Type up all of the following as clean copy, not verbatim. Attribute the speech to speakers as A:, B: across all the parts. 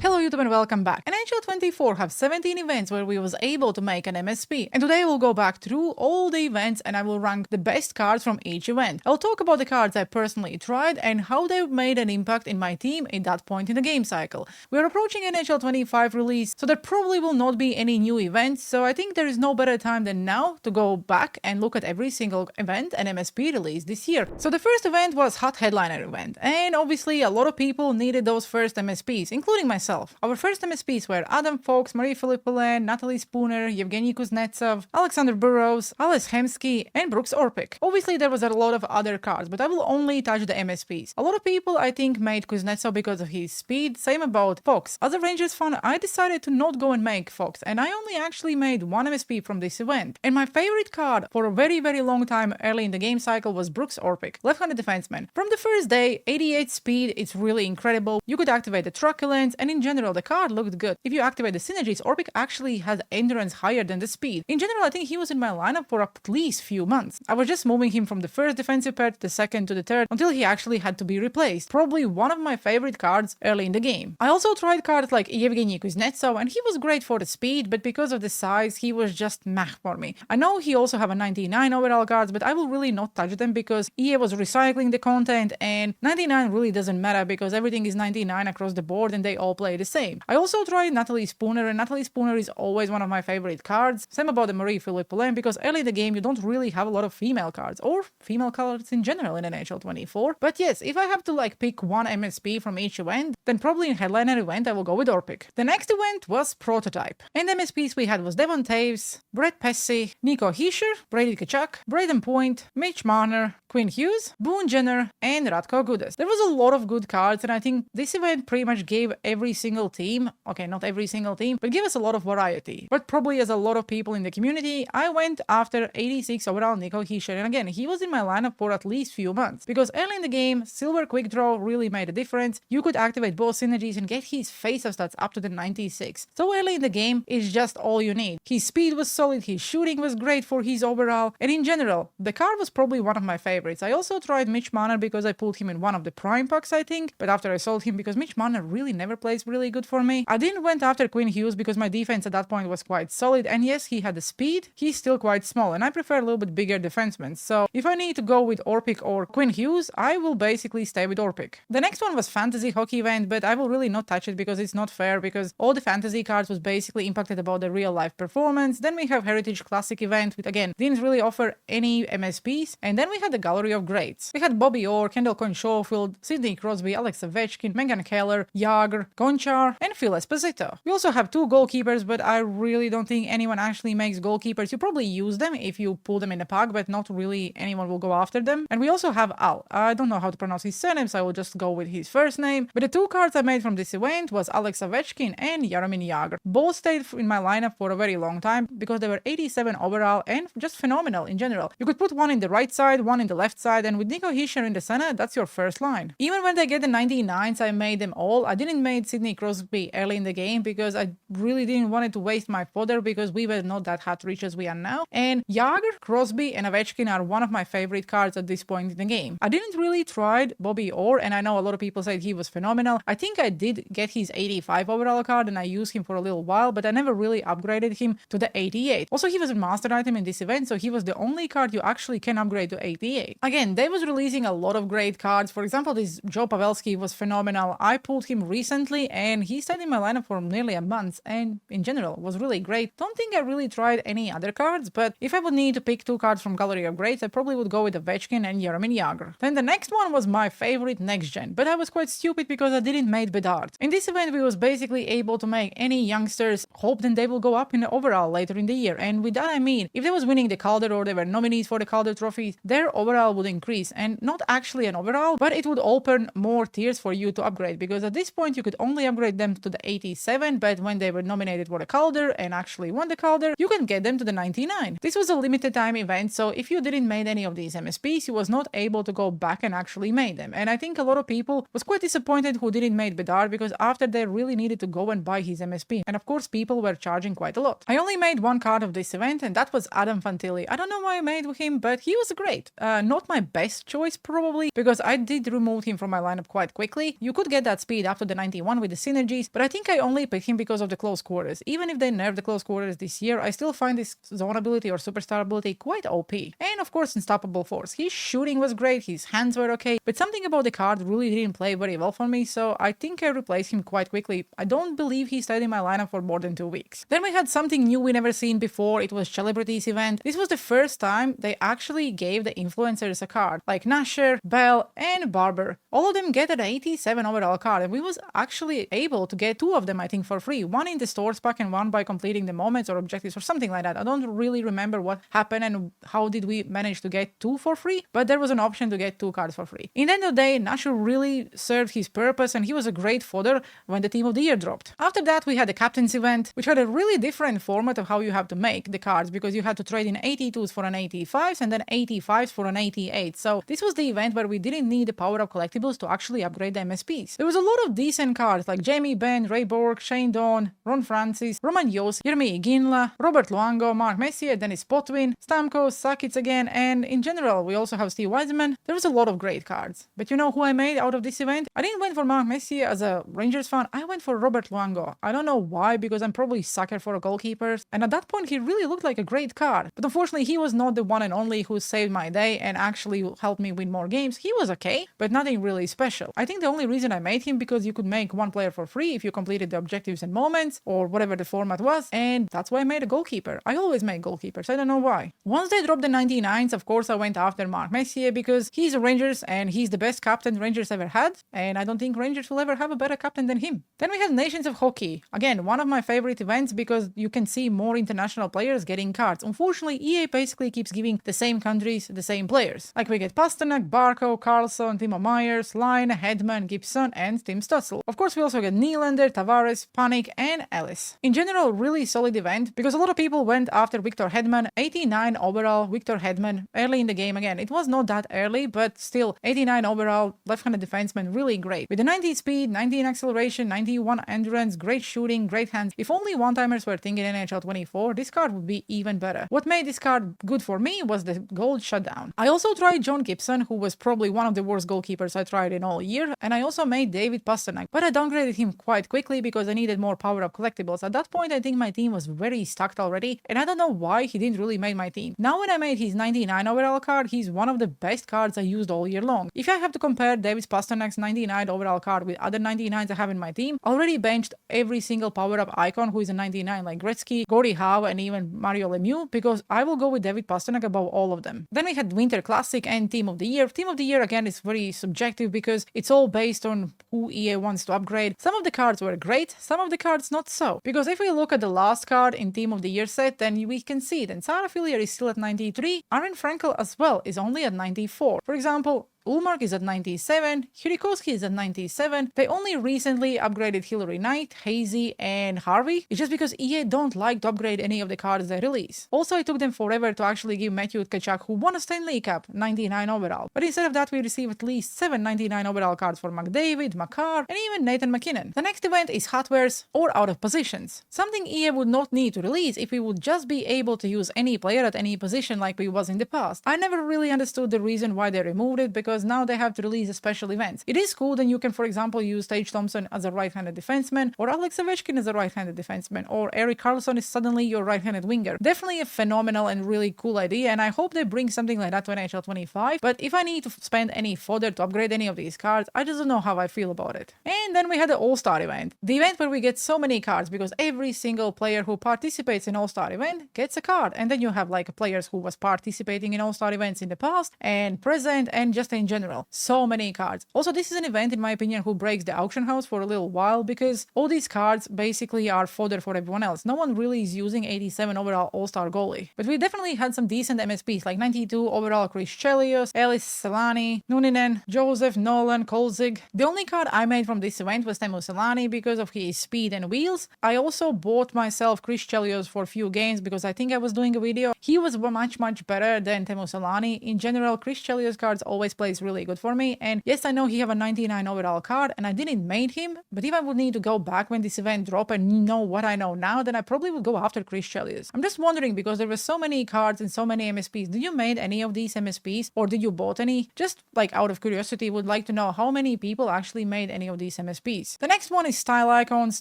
A: Hello YouTube and welcome back. NHL 24 have 17 events where we was able to make an MSP, and today we'll go back through all the events and I will rank the best cards from each event. I'll talk about the cards I personally tried and how they've made an impact in my team at that point in the game cycle. We are approaching NHL 25 release, so there probably will not be any new events, so I think there is no better time than now to go back and look at every single event and MSP released this year. So the first event was Hot Headliner event, and obviously a lot of people needed those first MSPs, including myself. Our first MSPs were Adam Fox, Marie-Philippe Poulin, Natalie Spooner, Yevgeny Kuznetsov, Alexander Burrows, Ales Hemsky, and Brooks Orpik. Obviously there was a lot of other cards, but I will only touch the MSPs. A lot of people I think made Kuznetsov because of his speed, same about Fox. As a Rangers fan, I decided to not go and make Fox, and I only actually made one MSP from this event. And my favorite card for a very long time early in the game cycle was Brooks Orpik, left-handed defenseman. From the first day, 88 speed, it's really incredible. You could activate the truculence, and in general the card looked good. If you activate the synergies, Orpik actually has endurance higher than the speed. In general, I think he was in my lineup for at least few months. I was just moving him from the first defensive pair to the second to the third until he actually had to be replaced. Probably one of my favorite cards early in the game. I also tried cards like Yevgeny Kuznetsov, and he was great for the speed, but because of the size, he was just meh for me. I know he also have a 99 overall cards, but I will really not touch them because EA was recycling the content, and 99 really doesn't matter because everything is 99 across the board and they all play the same. I also tried Natalie Spooner, and Natalie Spooner is always one of my favorite cards. Same about the Marie-Philippe Poulin, because early in the game you don't really have a lot of female cards, or female cards in general in NHL 24. But yes, if I have to pick one MSP from each event, then probably in Headliner event I will go with Orpik. The next event was Prototype, and the MSPs we had was Devon Taves, Brett Pesci, Nico Hischier, Brady Tkachuk, Braden Point, Mitch Marner, Quinn Hughes, Boone Jenner, and Radko Gudas. There was a lot of good cards, and I think this event pretty much gave every single team, okay, not every single team, but gave us a lot of variety. But probably as a lot of people in the community, I went after 86 overall Nico Hischier, and again, he was in my lineup for at least few months, because early in the game, Silver Quick Draw really made a difference. You could activate both synergies and get his face-off stats up to the 96. So early in the game is just all you need. His speed was solid, his shooting was great for his overall, and in general, the card was probably one of my favorites. I also tried Mitch Marner because I pulled him in one of the prime packs, I think, but after I sold him because Mitch Marner really never plays really good for me. I didn't went after Quinn Hughes because my defense at that point was quite solid, and yes, he had the speed, he's still quite small, and I prefer a little bit bigger defensemen. So if I need to go with Orpik or Quinn Hughes, I will basically stay with Orpik. The next one was Fantasy Hockey event, but I will really not touch it because it's not fair, because all the fantasy cards was basically impacted about the real life performance. Then we have Heritage Classic event, which again didn't really offer any MSPs, and then we had the Gallery of Greats. We had Bobby Orr, Kendall Coyne-Schofield, Sidney Crosby, Alex Ovechkin, Megan Keller, Jagr, Gonchar, and Phil Esposito. We also have two goalkeepers, but I really don't think anyone actually makes goalkeepers. You probably use them if you pull them in a pack, but not really anyone will go after them. And we also have Al. I don't know how to pronounce his surname, so I will just go with his first name. But the two cards I made from this event was Alex Ovechkin and Jaromir Jagr. Both stayed in my lineup for a very long time because they were 87 overall and just phenomenal in general. You could put one in the right side, one in the left side, and with Nico Hischier in the center, that's your first line. Even when they get the 99s, I made them all. I didn't make Sidney Crosby early in the game because I really didn't want to waste my fodder because we were not that hot rich as we are now. And Jagr, Crosby, and Ovechkin are one of my favorite cards at this point in the game. I didn't really try Bobby Orr, and I know a lot of people said he was phenomenal. I think I did get his 85 overall card and I used him for a little while, but I never really upgraded him to the 88. Also, he was a master item in this event, so he was the only card you actually can upgrade to 88. Again, they was releasing a lot of great cards. For example, this Joe Pavelski was phenomenal. I pulled him recently and he stayed in my lineup for nearly a month and in general was really great. Don't think I really tried any other cards, but if I would need to pick two cards from Gallery of Greats, I probably would go with Ovechkin and Jaromir Jagr. Then the next one was my favorite NextGen, but I was quite stupid because I didn't make Bedard. In this event, we was basically able to make any youngsters hope that they will go up in the overall later in the year, and with that I mean, if they was winning the Calder or they were nominees for the Calder trophies, their overall would increase, and not actually an overall, but it would open more tiers for you to upgrade, because at this point you could only upgrade them to the 87, but when they were nominated for the Calder and actually won the Calder, you can get them to the 99. This was a limited time event, so if you didn't make any of these MSPs, you was not able to go back and actually make them, and I think a lot of people was quite disappointed who didn't make Bedard, because after they really needed to go and buy his MSP, and of course people were charging quite a lot. I only made one card of this event, and that was Adam Fantilli. I don't know why I made him, but he was great. Not my best choice probably, because I did remove him from my lineup quite quickly. You could get that speed after the 91 with with the synergies, but I think I only picked him because of the close quarters. Even if they nerfed the close quarters this year, I still find this zone ability or superstar ability quite OP. And of course, Unstoppable Force. His shooting was great, his hands were okay, but something about the card really didn't play very well for me, so I think I replaced him quite quickly. I don't believe he stayed in my lineup for more than 2 weeks. Then we had something new we never seen before. It was Chelebrities event. This was the first time they actually gave the influencers a card, like Nasher, Bell, and Barber. All of them get an 87 overall card, and we was actually able to get 2 of them, I think, for free. One in the stores pack and one by completing the moments or objectives or something like that. I don't really remember what happened and how did we manage to get 2 for free, but there was an option to get 2 cards for free. In the end of the day, Nasher really served his purpose and he was a great fodder when the Team of the Year dropped. After that, we had the Captain's event, which had a really different format of how you have to make the cards, because you had to trade in 82s for an 85s and then 85s for an 88. So this was the event where we didn't need the power-up collectibles to actually upgrade the MSPs. There was a lot of decent cards like Jamie Benn, Ray Borg, Shane Dawn, Ron Francis, Roman Yos, Jeremy Iginla, Robert Luongo, Mark Messier, Dennis Potvin, Stamkos, Sakic again, and in general, we also have Steve Wiseman. There was a lot of great cards. But you know who I made out of this event? I didn't went for Mark Messier as a Rangers fan. I went for Robert Luongo. I don't know why, because I'm probably a sucker for goalkeepers. And at that point, he really looked like a great card. But unfortunately, he was not the one and only who saved my day and actually helped me win more games. He was okay, but nothing really special. I think the only reason I made him because you could make one player for free if you completed the objectives and moments or whatever the format was, and that's why I made a goalkeeper. I always make goalkeepers. I don't know why. Once they dropped the 99s, of course, I went after Mark Messier because he's a Rangers and he's the best captain Rangers ever had, and I don't think Rangers will ever have a better captain than him. Then we had Nations of Hockey. Again, one of my favorite events because you can see more international players getting cards. Unfortunately, EA basically keeps giving the same countries the same players. Like we get Pasternak, Barkov, Carlson, Timo Myers, Line, Hedman, Gibson, and Tim Stützle. Of course, we also get Nylander, Tavares, Panik, and Ellis. In general, really solid event because a lot of people went after Victor Hedman. 89 overall, Victor Hedman, early in the game again. It was not that early, but still, 89 overall, left-handed defenseman, really great. With the 90 speed, 19 acceleration, 91 endurance, great shooting, great hands. If only one-timers were thinking NHL 24, this card would be even better. What made this card good for me was the gold shutdown. I also tried John Gibson, who was probably one of the worst goalkeepers I tried in all year, and I also made David Pasternak, but I downgraded him quite quickly because I needed more power-up collectibles. At that point, I think my team was very stacked already, and I don't know why he didn't really make my team. Now when I made his 99 overall card, he's one of the best cards I used all year long. If I have to compare David Pasternak's 99 overall card with other 99s I have in my team, I already benched every single power-up icon who is a 99 like Gretzky, Gordie Howe, and even Mario Lemieux, because I will go with David Pasternak above all of them. Then we had Winter Classic and Team of the Year. Team of the Year again is very subjective because it's all based on who EA wants to upgrade. Some of the cards were great, some of the cards not so. Because if we look at the last card in Team of the Year set, then we can see that Sarah Fillier is still at 93, Aaron Frankel as well is only at 94. For example, Ullmark is at 97, Hirikoski is at 97. They only recently upgraded Hillary Knight, Hazy, and Harvey. It's just because EA don't like to upgrade any of the cards they release. Also, it took them forever to actually give Matthew Tkachuk, who won a Stanley Cup, 99 overall. But instead of that, we received at least 7 99 overall cards for McDavid, Makar, and even Nathan McKinnon. The next event is Hutverse or Out of Positions. Something EA would not need to release if we would just be able to use any player at any position like we was in the past. I never really understood the reason why they removed it, because now they have to release a special events. It is cool that you can, for example, use Tage Thompson as a right-handed defenseman, or Alex Ovechkin as a right-handed defenseman, or Erik Karlsson is suddenly your right-handed winger. Definitely a phenomenal and really cool idea, and I hope they bring something like that to NHL 25, but if I need to spend any fodder to upgrade any of these cards, I just don't know how I feel about it. And then we had the All-Star event. The event where we get so many cards because every single player who participates in All-Star event gets a card, and then you have like players who was participating in All-Star events in the past and present and just in general. So many cards. Also, this is an event, in my opinion, who breaks the auction house for a little while because all these cards basically are fodder for everyone else. No one really is using 87 overall All-Star goalie. But we definitely had some decent MSPs like 92 overall Chris Chelios, Ellis Selani, Nuninen, Joseph, Nolan, Kolzig. The only card I made from this event was Teemu Selani because of his speed and wheels. I also bought myself Chris Chelios for a few games because I think I was doing a video. He was much better than Teemu Selani. In general, Chris Chelios cards always play plays really good for me. And yes, I know he have a 99 overall card and I didn't made him, but if I would need to go back when this event dropped and know what I know now, then I probably would go after Chris Chelios. I'm just wondering, because there were so many cards and so many MSPs, did you made any of these MSPs or did you bought any? Just like out of curiosity, would like to know how many people actually made any of these MSPs. The next one is Style Icons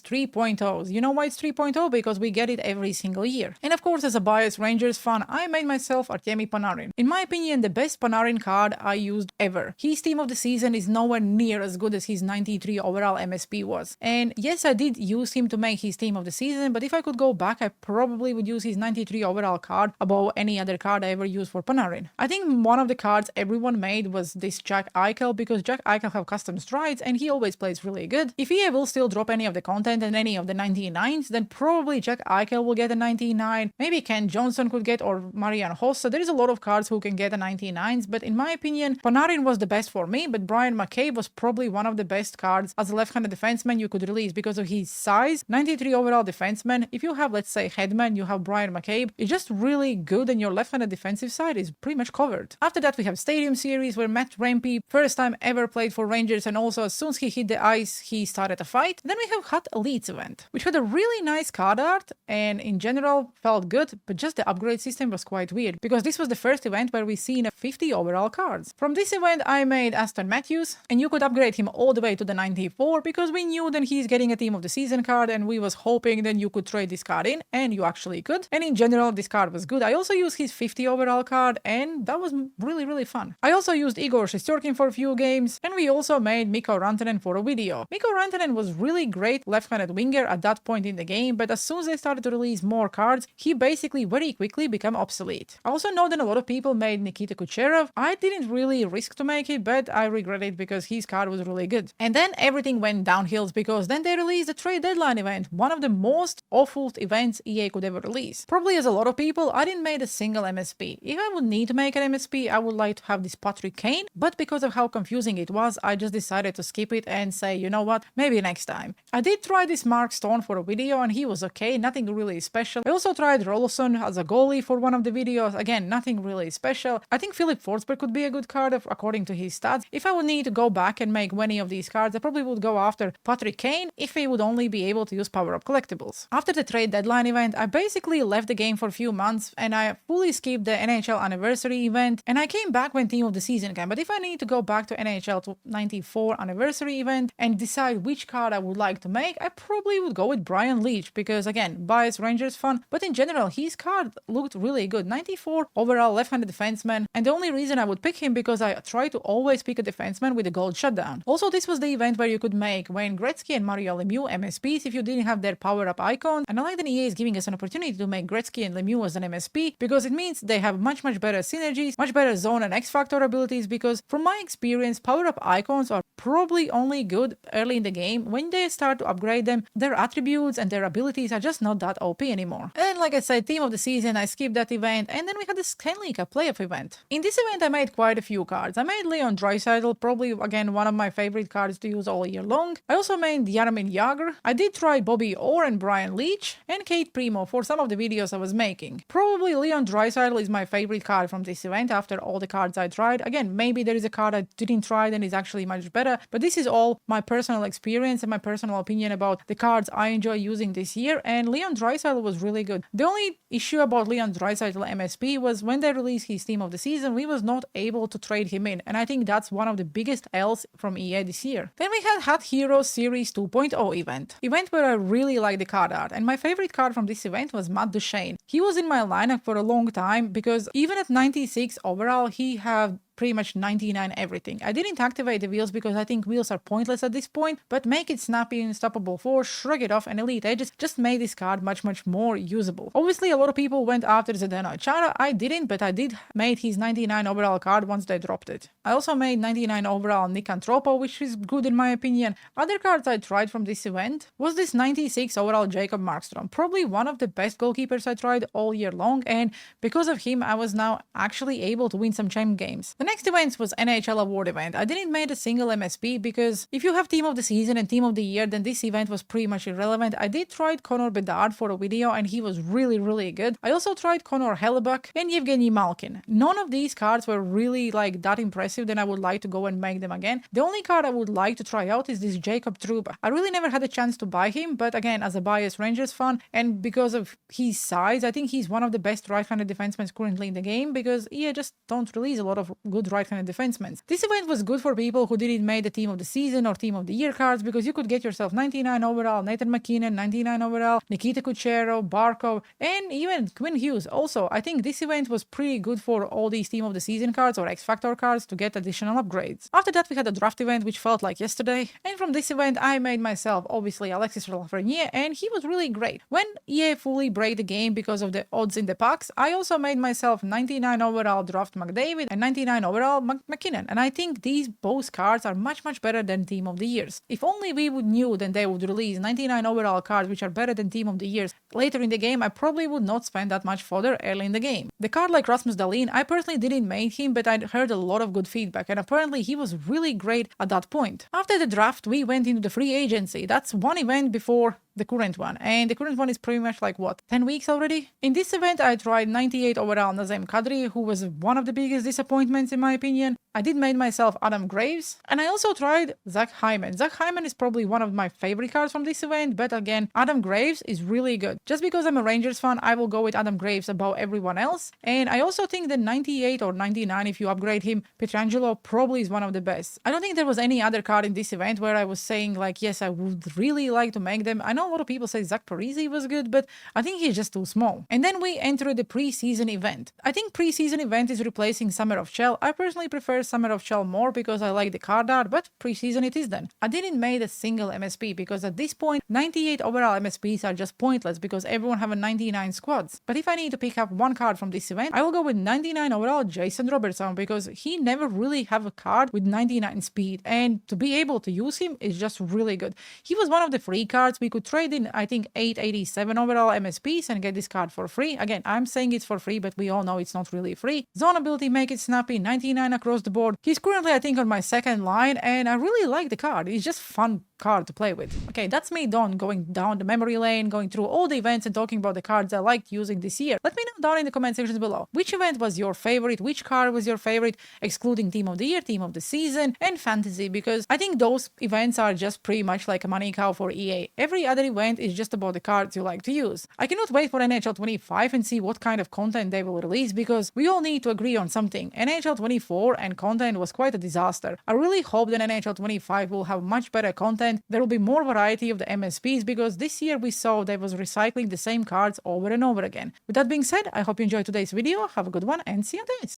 A: 3.0. You know why it's 3.0? Because we get it every single year. And of course, as a biased Rangers fan, I made myself Artemi Panarin. In my opinion, the best Panarin card I used ever. His team of the season is nowhere near as good as his 93 overall MSP was. And yes, I did use him to make his team of the season, but if I could go back, I probably would use his 93 overall card above any other card I ever used for Panarin. I think one of the cards everyone made was this Jack Eichel, because Jack Eichel have custom strides and he always plays really good. If EA will still drop any of the content and any of the 99s, then probably Jack Eichel will get a 99, maybe Ken Johnson could get, or Marian Hossa. There is a lot of cards who can get a 99s, but in my opinion, Panarin was the best for me, but Brian McCabe was probably one of the best cards as a left-handed defenseman you could release because of his size. 93 overall defenseman. If you have, let's say, Hedman, you have Brian McCabe, it's just really good and your left-handed defensive side is pretty much covered. After that, we have Stadium Series where Matt Rempe, first time ever played for Rangers, and also as soon as he hit the ice, he started a fight. Then we have Hut Elites event, which had a really nice card art and in general felt good, but just the upgrade system was quite weird because this was the first event where we seen 50 overall cards. From this event, I made Aston Matthews, and you could upgrade him all the way to the 94 because we knew that he's getting a team of the season card, and we was hoping that you could trade this card in, and you actually could. And in general, this card was good. I also used his 50 overall card, and that was really fun. I also used Igor Shesterkin for a few games, and we also made Mikko Rantanen for a video. Mikko Rantanen was really great left-handed winger at that point in the game, but as soon as they started to release more cards, he basically very quickly became obsolete. I also know that a lot of people made Nikita Kucherov. I didn't really risk to make it, but I regret it because his card was really good. And then everything went downhill because then they released the trade deadline event, one of the most awful events EA could ever release. Probably as a lot of people, I didn't make a single MSP. If I would need to make an MSP, I would like to have this Patrick Kane, but because of how confusing it was, I just decided to skip it and say, you know what, maybe next time. I did try this Mark Stone for a video and he was okay, nothing really special. I also tried Rolson as a goalie for one of the videos, again, nothing really special. I think Philip Forsberg could be a good card according to his stats. If I would need to go back and make any of these cards, I probably would go after Patrick Kane if he would only be able to use power-up collectibles. After the trade deadline event, I basically left the game for a few months and I fully skipped the NHL anniversary event, and I came back when team of the season came. But if I need to go back to NHL 94 anniversary event and decide which card I would like to make, I probably would go with Brian Leetch because, again, biased Rangers fan, but in general, his card looked really good. 94 overall left-handed defenseman, and the only reason I would pick him because I try to always pick a defenseman with a gold shutdown. Also, this was the event where you could make Wayne Gretzky and Mario Lemieux MSPs if you didn't have their power-up icon, and I like that EA is giving us an opportunity to make Gretzky and Lemieux as an MSP because it means they have much better synergies, much better zone and X-Factor abilities, because from my experience, power-up icons are probably only good early in the game. When they start to upgrade them, their attributes and their abilities are just not that OP anymore. And like I said, team of the season, I skipped that event, and then we had the Stanley Cup Playoff event. In this event, I made quite a few cards. I made Leon Draisaitl, probably again one of my favorite cards to use all year long. I also made Jaromir Jagr. I did try Bobby Orr and Brian Leetch, and Kate Primo for some of the videos I was making. Probably Leon Draisaitl is my favorite card from this event after all the cards I tried. Again, maybe there is a card I didn't try and is actually much better, but this is all my personal experience and my personal opinion about the cards I enjoy using this year, and Leon Draisaitl was really good. The only issue about Leon Draisaitl MSP was when they released his team of the season, we was not able to trade him in, and I think that's one of the biggest L's from EA this year. Then we had Hot Heroes Series 2.0 event where I really liked the card art, and my favorite card from this event was Matt Duchene. He was in my lineup for a long time because even at 96 overall, he had pretty much 99 everything. I didn't activate the wheels because I think wheels are pointless at this point, but make it snappy, unstoppable force, shrug it off, and elite edges just made this card much more usable. Obviously, a lot of people went after Zdeno Chara. I didn't, but I did made his 99 overall card once they dropped it. I also made 99 overall Nick Antropo, which is good in my opinion. Other cards I tried from this event was this 96 overall Jacob Markstrom, probably one of the best goalkeepers I tried all year long, and because of him, I was now actually able to win some champ games. The next event was NHL Award event. I didn't make a single MSP because if you have Team of the Season and Team of the Year, then this event was pretty much irrelevant. I did try Connor Bedard for a video and he was really good. I also tried Connor Hellebuyck and Yevgeny Malkin. None of these cards were really like that impressive that I would like to go and make them again. The only card I would like to try out is this Jacob Trouba. I really never had a chance to buy him, but again, as a biased Rangers fan and because of his size, I think he's one of the best right-handed defensemen currently in the game because EA just don't release a lot of good right-handed defensemen. This event was good for people who didn't make the Team of the Season or Team of the Year cards because you could get yourself 99 overall Nathan McKinnon, 99 overall Nikita Kucherov, Barkov, and even Quinn Hughes. Also, I think this event was pretty good for all these Team of the Season cards or X-Factor cards to get additional upgrades. After that, we had a draft event which felt like yesterday, and from this event I made myself obviously Alexis Lafreniere and he was really great. When EA fully break the game because of the odds in the packs, I also made myself 99 overall draft McDavid and 99 overall McKinnon, and I think these both cards are much better than Team of the Years. If only we would knew that they would release 99 overall cards which are better than Team of the Years later in the game, I probably would not spend that much fodder early in the game. The card like Rasmus Dahlin, I personally didn't make him, but I'd heard a lot of good feedback and apparently he was really great at that point. After the draft, we went into the free agency. That's one event before the current one, and the current one is pretty much like what, 10 weeks already? In this event I tried 98 overall Nazem Kadri, who was one of the biggest disappointments in my opinion. I did make myself Adam Graves, and I also tried Zach Hyman. Zach Hyman is probably one of my favorite cards from this event, but again, Adam Graves is really good. Just because I'm a Rangers fan, I will go with Adam Graves above everyone else, and I also think that 98 or 99, if you upgrade him, Pietrangelo probably is one of the best. I don't think there was any other card in this event where I was saying like, yes, I would really like to make them. I know a lot of people say Zach Parise was good, but I think he's just too small. And then we entered the preseason event. I think preseason event is replacing Summer of Shell. I personally prefer Summer of Shell more because I like the card art, but preseason it is then. I didn't make a single MSP because at this point 98 overall MSPs are just pointless because everyone have a 99 squads. But if I need to pick up one card from this event, I will go with 99 overall Jason Robertson because he never really have a card with 99 speed, and to be able to use him is just really good. He was one of the free cards. We could trade in I think 887 overall MSPs and get this card for free. Again, I'm saying it's for free, but we all know it's not really free. Zone ability, make it snappy, 99 across the board. He's currently I think on my second line and I really like the card. It's just fun card to play with. Okay, that's me done going down the memory lane, going through all the events and talking about the cards I liked using this year. Let me know down in the comment sections below. Which event was your favorite? Which card was your favorite? Excluding Team of the Year, Team of the Season, and Fantasy, because I think those events are just pretty much like a money cow for EA. Every other event is just about the cards you like to use. I cannot wait for NHL 25 and see what kind of content they will release because we all need to agree on something. NHL 24 and content was quite a disaster. I really hope that NHL 25 will have much better content. There will be more variety of the MSPs because this year we saw they was recycling the same cards over and over again. With that being said, I hope you enjoyed today's video. Have a good one and see you on this.